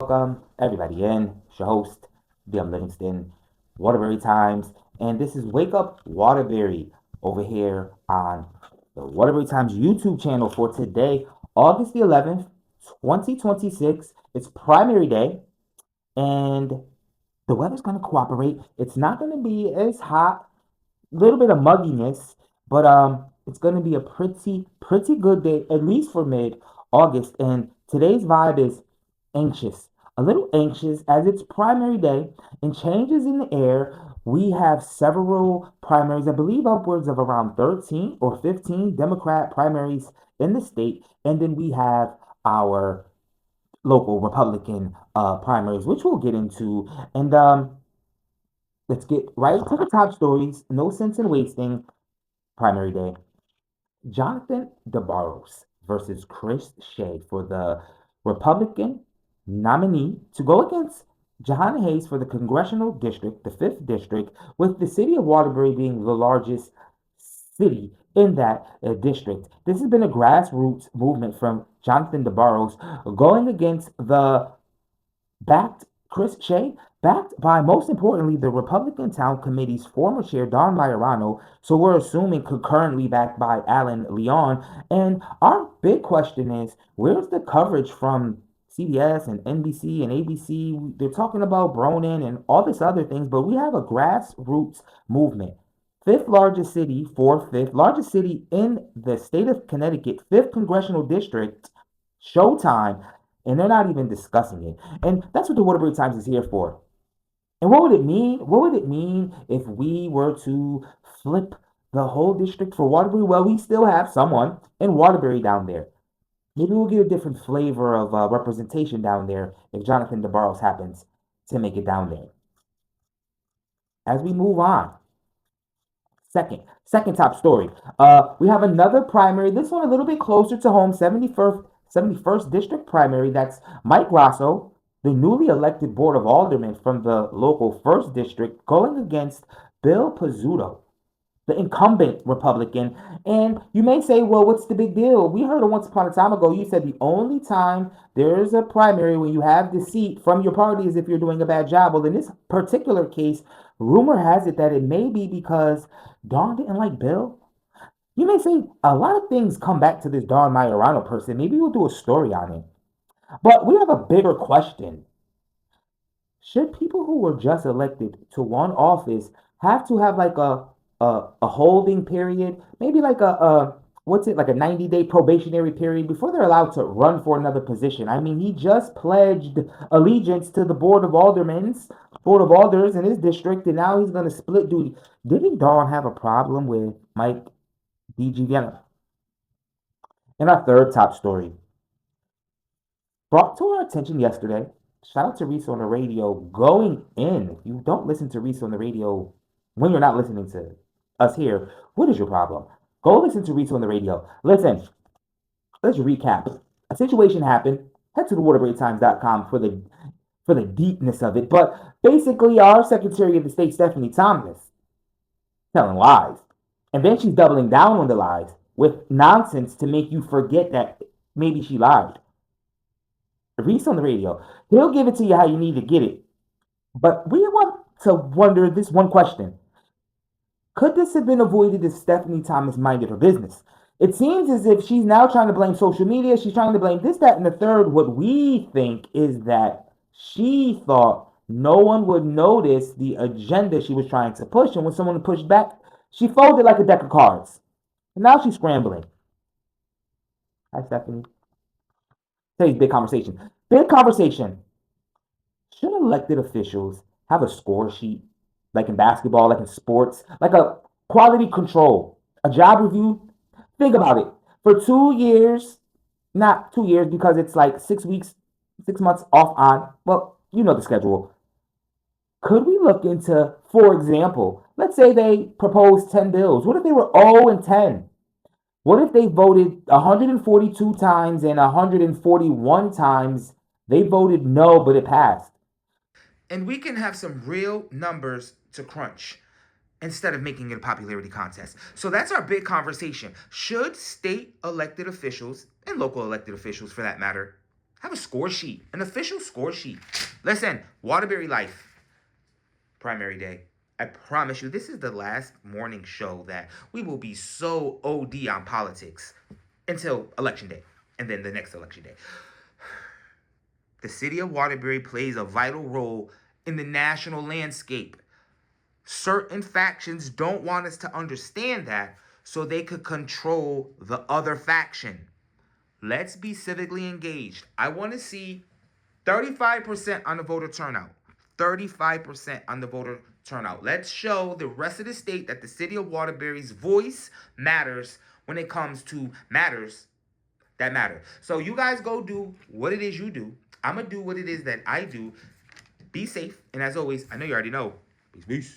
Welcome everybody in. It's your host, DM Livingston, Waterbury Times, and this is Wake Up Waterbury over here on the Waterbury Times YouTube channel for today, August the 11th, 2026. It's primary day, and the weather's going to cooperate. It's not going to be as hot, a little bit of mugginess, but it's going to be a pretty good day, at least for mid August. And today's vibe is anxious, a little anxious, as it's primary day and changes in the air. We have several primaries, I believe upwards of around 13 or 15 Democrat primaries in the state, and then we have our local Republican primaries, which we'll get into. And let's get right to the top stories. No sense in wasting. Primary day. Jonathan DeBarros versus Chris Shea for the Republican nominee to go against Jahan Hayes for the congressional district, the 5th district, with the city of Waterbury being the largest city in that district. This has been a grassroots movement from Jonathan DeBarros going against the backed Chris Shea, backed by, most importantly, the Republican Town Committee's former chair, Don Majorano. So we're assuming concurrently backed by Alan Leon. And our big question is, where's the coverage from CBS and NBC and ABC? They're talking about Bronin and all this other things, but we have a grassroots movement. Fifth largest city, fourth, fifth largest city in the state of Connecticut, fifth congressional district, Showtime, and they're not even discussing it. And that's what the Waterbury Times is here for. And what would it mean? What would it mean if we were to flip the whole district for Waterbury? Well, we still have someone in Waterbury down there. Maybe we'll get a different flavor of representation down there if Jonathan DeBarros happens to make it down there. As we move on, second top story. We have another primary. This one a little bit closer to home. 71st district primary. That's Mike Grasso, the newly elected board of aldermen from the local first district, going against Bill Pizzuto, the incumbent Republican. And you may say, well, what's the big deal? We heard it once upon a time ago. You said the only time there's a primary when you have the seat from your party is if you're doing a bad job. Well, in this particular case, rumor has it that it may be because Don didn't like Bill. You may say a lot of things come back to this Don Majorano person. Maybe we'll do a story on it. But we have a bigger question. Should people who were just elected to one office have to have like a holding period, maybe like a what's it, like a 90-day probationary period before they're allowed to run for another position? I mean, he just pledged allegiance to the board of alders in his district, and now he's going to split duty. Didn't Dawn have a problem with Mike DG Vienna? And our third top story, brought to our attention yesterday. Shout out to Reese on the radio going in. If you don't listen to Reese on the radio when you're not listening to us here, what is your problem? Go listen to Reese on the radio. Listen, let's recap. A situation happened. Head to the waterburytimes.com for the deepness of it. But basically, our Secretary of the State, Stephanie Thomas, telling lies. And then she's doubling down on the lies with nonsense to make you forget that maybe she lied. Reese on the radio. He'll give it to you how you need to get it. But we want to wonder this one question. Could this have been avoided if Stephanie Thomas minded her business? It seems as if she's now trying to blame social media. She's trying to blame this, that, and the third. What we think is that she thought no one would notice the agenda she was trying to push. And when someone pushed back, she folded like a deck of cards. And now she's scrambling. Hi, Stephanie. Today's big conversation. Big conversation. Should elected officials have a score sheet, like in basketball, like in sports, like a quality control, a job review? Think about it. For 2 years, not 2 years because it's like 6 weeks, 6 months off on, well, you know the schedule. Could we look into, for example, let's say they proposed 10 bills. What if they were 0 and 10? What if they voted 142 times and 141 times they voted no, but it passed? And we can have some real numbers to crunch instead of making it a popularity contest. So that's our big conversation. Should state elected officials, and local elected officials for that matter, Have a score sheet, an official score sheet. Listen, Waterbury Life, primary day. I promise you, this is the last morning show that we will be so OD on politics until election day and then the next election day. The city of Waterbury plays a vital role in the national landscape. Certain factions don't want us to understand that so they could control the other faction. Let's be civically engaged. I want to see 35% on the voter turnout. 35% on the voter turnout. Let's show the rest of the state that the city of Waterbury's voice matters when it comes to matters that matter. So you guys go do what it is you do. I'm going to do what it is that I do. Be safe. And as always, I know you already know. Peace, peace.